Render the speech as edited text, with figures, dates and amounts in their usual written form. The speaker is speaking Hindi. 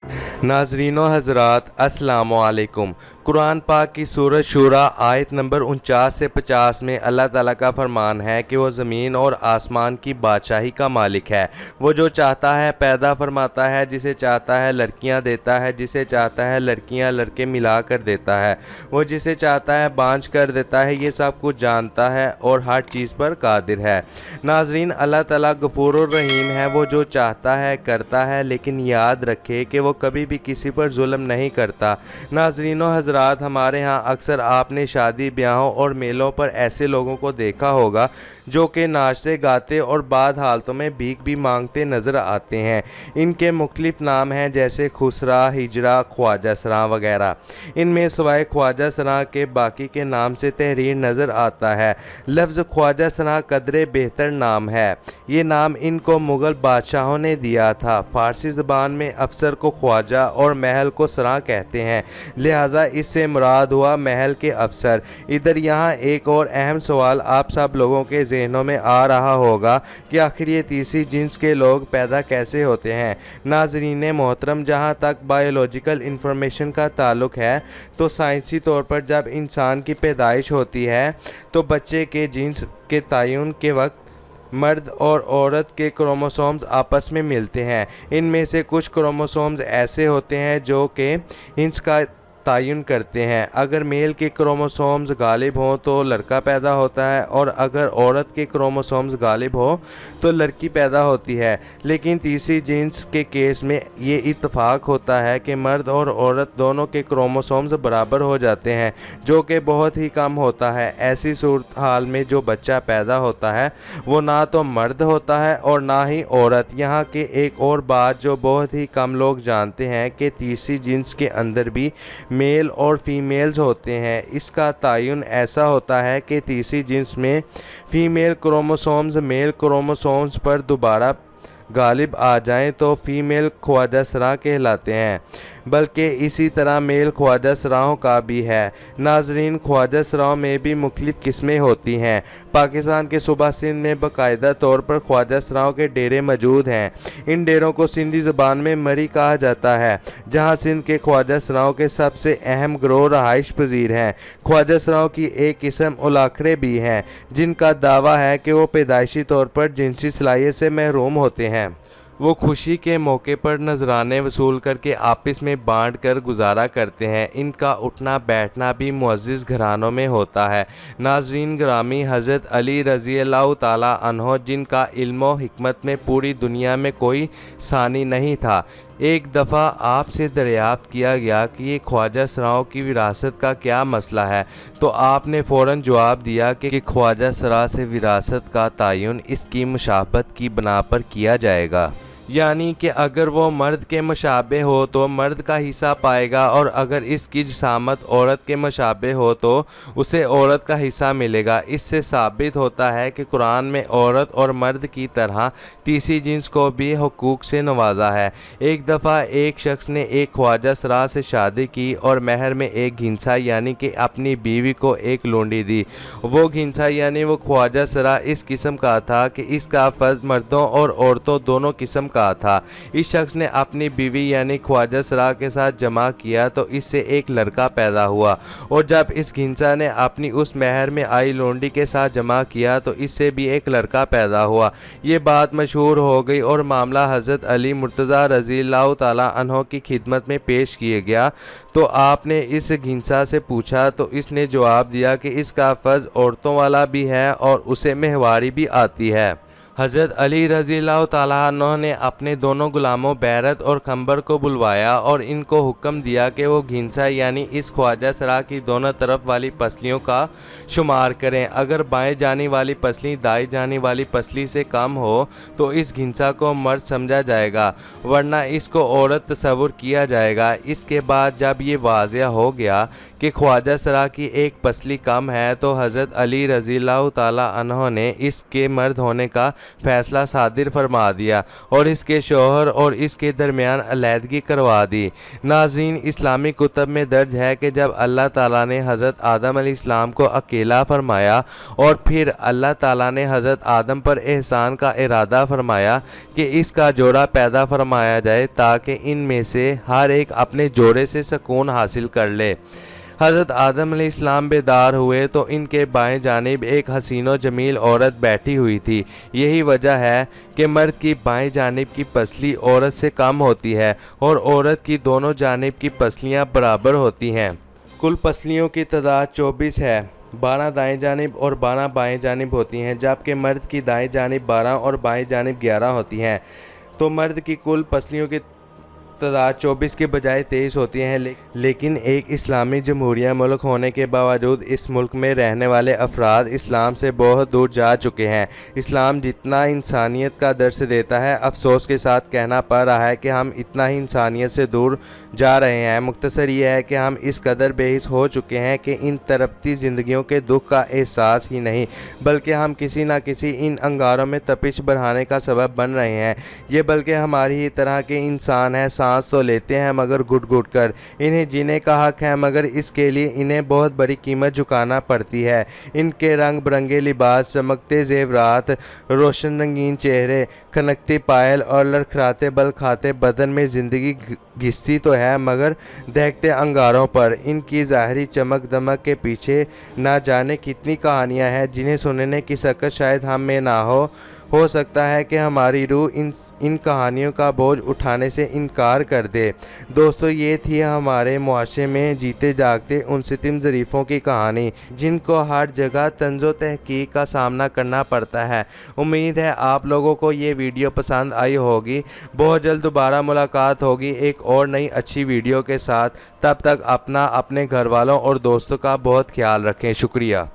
नाज़रीन व हज़रात अस्सलामु अलैकुम। कुरान पाक की सूरत शूरा आयत नंबर 49 से 50 में अल्लाह ताला का फरमान है कि वो ज़मीन और आसमान की बादशाही का मालिक है। वो जो चाहता है पैदा फरमाता है, जिसे चाहता है लड़कियां देता है, जिसे चाहता है लड़कियां लड़के मिला कर देता है, वो जिसे चाहता है बांझ कर देता है। ये सब कुछ जानता है और हर चीज़ पर कादिर है। नाज़रीन, अल्लाह ताला गफूरुर रहीम है। वो जो चाहता है करता है, लेकिन याद रखे कि वो कभी भी किसी पर जुल्म नहीं करता। नाज़रीन व हज़रात, हमारे यहाँ अक्सर आपने शादी ब्याहों और मेलों पर ऐसे लोगों को देखा होगा जो कि नाचते गाते और बाद हालतों में भीख भी मांगते नज़र आते हैं। इनके मुख्तलिफ नाम हैं, जैसे खुसरा, हिजरा, ख्वाजा सरां वगैरह। इनमें सिवाय ख्वाजा सरां के बाकी के नाम से तहरीर नज़र आता है। लफ्ज़ ख्वाजा सरां कदरे बेहतर नाम है। ये नाम इनको मुग़ल बादशाहों ने दिया था। फ़ारसी ज़बान में अफसर को ख्वाजा और महल को सरां कहते हैं, लिहाजा इससे मुराद हुआ महल के अफसर। इधर यहाँ एक और अहम सवाल आप सब लोगों के जहनों में आ रहा होगा कि आखिर ये तीसरी जिन्स के लोग पैदा कैसे होते हैं। नाज़रीन मोहतरम, जहाँ तक बायोलॉजिकल इंफॉर्मेशन का ताल्लुक़ है तो साइंसी तौर पर जब इंसान की पैदाइश होती है तो बच्चे के जिन्स के तयन के वक्त मर्द और औरत के क्रोमोसोम्स आपस में मिलते हैं। इनमें से कुछ क्रोमोसोम्स ऐसे होते हैं जो कि इनका तयन करते हैं। अगर मेल के क्रोमोसोम्स गालिब हों तो लड़का पैदा होता है, और अगर औरत के क्रोमोसोम्स गालिब हो तो लड़की पैदा होती है। लेकिन तीसरी जिन्स के केस में ये इत्तफाक होता है कि मर्द और औरत दोनों के क्रोमोसोम्स बराबर हो जाते हैं, जो कि बहुत ही कम होता है। ऐसी सूरत हाल में जो बच्चा पैदा होता है वो ना तो मर्द होता है और ना ही औरत। यहाँ के एक और बात जो बहुत ही कम लोग जानते हैं कि तीसरी जिन्स के अंदर भी मेल और फीमेल्स होते हैं। इसका तयन ऐसा होता है कि तीसरी जिन्स में फीमेल क्रोमोसोम्स मेल क्रोमोसोम्स पर दोबारा गालिब आ जाएं तो फीमेल ख्वाजा सरां कहलाते हैं, बल्कि इसी तरह मेल ख्वाजा सराओं का भी है। नाजरीन, ख्वाजा सराओं में भी मुख्तलिफ़ किस्में होती हैं। पाकिस्तान के सूबा सिंध में बाकायदा तौर पर ख्वाजा सराओं के डेरे मौजूद हैं। इन डेरों को सिंधी ज़बान में मरी कहा जाता है, जहाँ सिंध के ख्वाजा सराओं के सबसे अहम ग्रोह रहाइश पजीर हैं। ख्वाजा सराओं की एक किस्म उलाखरे भी हैं, जिनका दावा है कि वो पैदाइशी तौर पर जिनसी सलाहियत से महरूम होते हैं। वो खुशी के मौके पर नजराने वसूल करके आपस में बांट कर गुजारा करते हैं। इनका उठना बैठना भी मुअज़्ज़िज़ घरानों में होता है। नाज़रीन गिरामी, हज़रत अली रज़ी अल्लाह ताला अन्हो, जिनका इल्म व हिकमत में पूरी दुनिया में कोई सानी नहीं था, एक दफ़ा आपसे दरियाफ़्त किया गया कि ये ख्वाजा सराओं की विरासत का क्या मसला है, तो आपने फ़ौरन जवाब दिया कि ख्वाजा सरा से विरासत का तयन इसकी मुशाबहत की बना पर किया जाएगा, यानी कि अगर वो मर्द के मुशाबे हो तो मर्द का हिस्सा पाएगा, और अगर इसकी जिसामत औरत के मुशाबे हो तो उसे औरत का हिस्सा मिलेगा। इससे साबित होता है कि कुरान में औरत और मर्द की तरह तीसरी जिन्स को भी हुकूक से नवाजा है। एक दफ़ा एक शख्स ने एक ख्वाजा सरा से शादी की और महर में एक घिंसा यानी कि अपनी बीवी को एक लोंडी दी। वो घिंसा यानी वो ख्वाजा सरा इस किस्म का था कि इसका फर्ज मर्दों और औरतों दोनों किस्म का था। इस शख्स ने अपनी बीवी यानी ख्वाजा सरा के साथ जमा किया तो इससे एक लड़का पैदा हुआ, और जब इस घिंसा ने अपनी उस महर में आई लोंडी के साथ जमा किया तो इससे भी एक लड़का पैदा हुआ। ये बात मशहूर हो गई और मामला हज़रत अली मुर्तज़ा रज़ी अल्लाह ताला अन्हो की खिदमत में पेश किया गया। तो आपने इस घिंसा से पूछा तो इसने जवाब दिया कि इसका फ़र्ज औरतों वाला भी है और उसे महवारी भी आती है। हज़रत अली रज़ी अल्लाह ताला अन्हो ने अपने दोनों गुलामों बैरत और खंबर को बुलवाया और इनको हुक्म दिया कि वो घिंसा यानी इस ख्वाजा सरा की दोनों तरफ वाली पसलियों का शुमार करें। अगर बाएं जाने वाली पसली दाएं जाने वाली पसली से कम हो तो इस घिंसा को मर्द समझा जाएगा, वरना इसको औरत तस्वुर किया जाएगा। इसके बाद जब ये वाज़िया हो गया कि ख्वाजा सरा की एक पसली कम है तो हज़रत अली रज़ी अल्लाह ताला अन्हो ने इसके मर्द होने का फ़ैसला सादिर फरमा दिया और इसके शौहर और इसके दरमियान अलहदगी करवा दी। नाज़रीन, इस्लामी कुतब में दर्ज है कि जब अल्लाह ताला ने हज़रत आदम अलैहिस्सलाम को अकेला फरमाया और फिर अल्लाह ताला ने हज़रत आदम पर एहसान का इरादा फरमाया कि इसका जोड़ा पैदा फरमाया जाए ताकि इनमें से हर एक अपने जोड़े से सुकून हासिल कर ले। हज़रत आदम अलैहिस्सलाम बेदार हुए तो इनके बाएं जानिब एक हसीन व जमील औरत बैठी हुई थी। यही वजह है कि मर्द की बाएं जानिब की पसली औरत से कम होती है और औरत की दोनों जानिब की पसलियां बराबर होती हैं। कुल पसलियों की तादाद 24 है। 12 दाएं जानिब और 12 बाएं जानिब होती हैं, जबकि मर्द की दाएं जानिब 12 और बाएं जानिब 11 होती हैं। तो मर्द की कुल पसलियों की तादाद 24 के बजाय 23 होती हैं। लेकिन एक इस्लामी जमहूरिया मुल्क होने के बावजूद इस मुल्क में रहने वाले अफराद इस्लाम से बहुत दूर जा चुके हैं। इस्लाम जितना इंसानियत का दर्स देता है, अफसोस के साथ कहना पड़ रहा है कि हम इतना ही इंसानियत से दूर जा रहे हैं। मुख्तसर यह है कि हम इस कदर बेहिस हो चुके हैं कि इन तरपती ज़िंदगियों के दुख का एहसास ही नहीं, बल्कि हम किसी न किसी इन अंगारों में तपिश बढ़ाने का सबब बन रहे हैं। ये बल्कि हमारी ही तरह के इंसान हैं, सांस तो लेते हैं मगर घुट घुट कर। इन्हें जीने का हक है, मगर इसके लिए इन्हें बहुत बड़ी कीमत चुकाना पड़ती है। इनके रंग बिरंगे लिबास, चमकते जेवरात, रोशन रंगीन चेहरे, खनकती पायल और लड़खड़ाते बल खाते बदन में ज़िंदगी घिसती तो है, मगर दहकते अंगारों पर इनकी ज़ाहरी चमक दमक के पीछे ना जाने कितनी कहानियाँ हैं जिन्हें सुनने की सकत शायद हम में ना हो सकता है कि हमारी रूह इन कहानियों का बोझ उठाने से इनकार कर दे। दोस्तों, ये थी हमारे मुआशरे में जीते जागते उन सितम ज़रीफ़ों की कहानी जिनको हर जगह तंज़ो तहकीक का सामना करना पड़ता है। उम्मीद है आप लोगों को ये वीडियो पसंद आई होगी। बहुत जल्द दोबारा मुलाकात होगी एक और नई अच्छी वीडियो के साथ। तब तक अपना, अपने घर वालों और दोस्तों का बहुत ख्याल रखें। शुक्रिया।